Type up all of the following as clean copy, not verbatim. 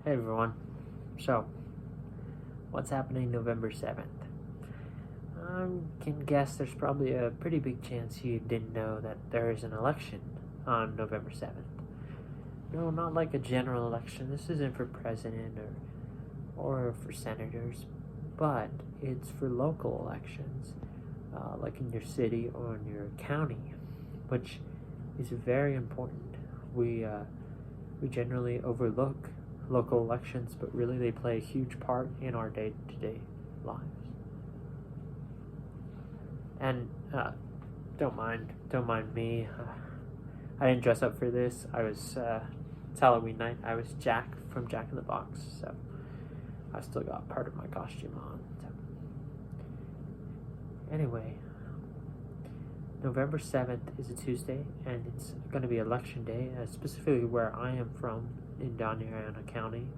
Hey everyone. So, what's happening November 7th? I can guess there's probably a pretty big chance you didn't know that there is an election on November 7th. No, not like a general election. This isn't for president or for senators, but it's for local elections, like in your city or in your county, which is very important. We generally overlook local elections, but really they play a huge part in our day-to-day lives. And don't mind me. I didn't dress up for this. It's Halloween night. I was Jack from Jack in the Box, so I still got part of my costume on. So. Anyway, November 7th is a Tuesday, and it's going to be election day, specifically where I am from, in Doña County,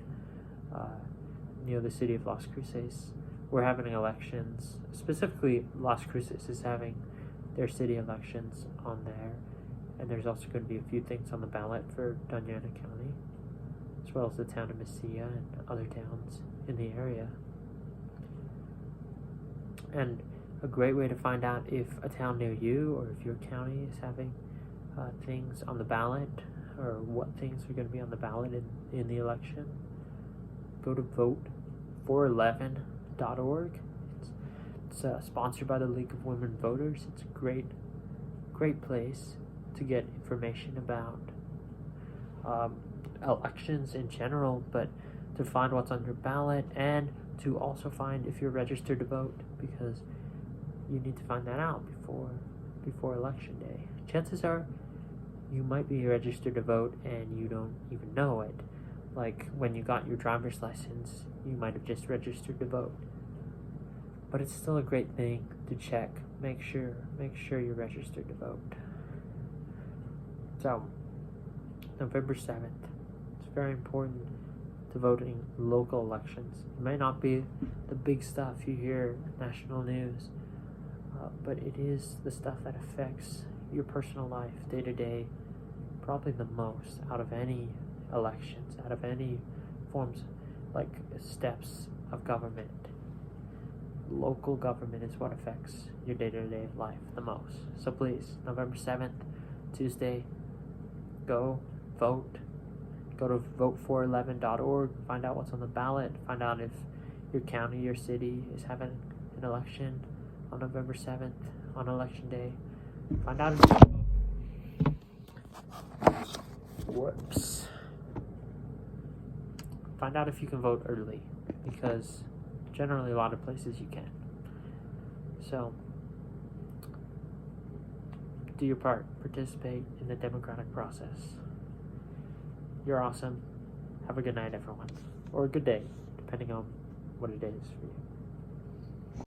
near the city of Las Cruces. We're having elections. Specifically, Las Cruces is having their city elections on there, and there's also going to be a few things on the ballot for Doña County, as well as the town of Mesilla and other towns in the area. And a great way to find out if a town near you or if your county is having things on the ballot, or what things are going to be on the ballot in the election, go to vote411.org. It's sponsored by the League of Women Voters. It's a great place to get information about elections in general, but to find what's on your ballot, and to also find if you're registered to vote, because you need to find that out before election day. Chances are you might be registered to vote and you don't even know it. Like when you got your driver's license, you might have just registered to vote. But it's still a great thing to check. Make sure you're registered to vote. So, November 7th. It's very important to vote in local elections. It may not be the big stuff you hear national news, but it is the stuff that affects your personal life day to day, probably the most out of any elections, out of any forms, like steps of government. Local government is what affects your day-to-day life the most. So please, November 7th, Tuesday, go vote. Go to vote411.org, find out what's on the ballot, find out if your county, your city is having an election on November 7th, on election day. Find out if Find out if you can vote early, because generally a lot of places you can. So, do your part. Participate in the democratic process. You're awesome. Have a good night, everyone. Or a good day, depending on what it is for you.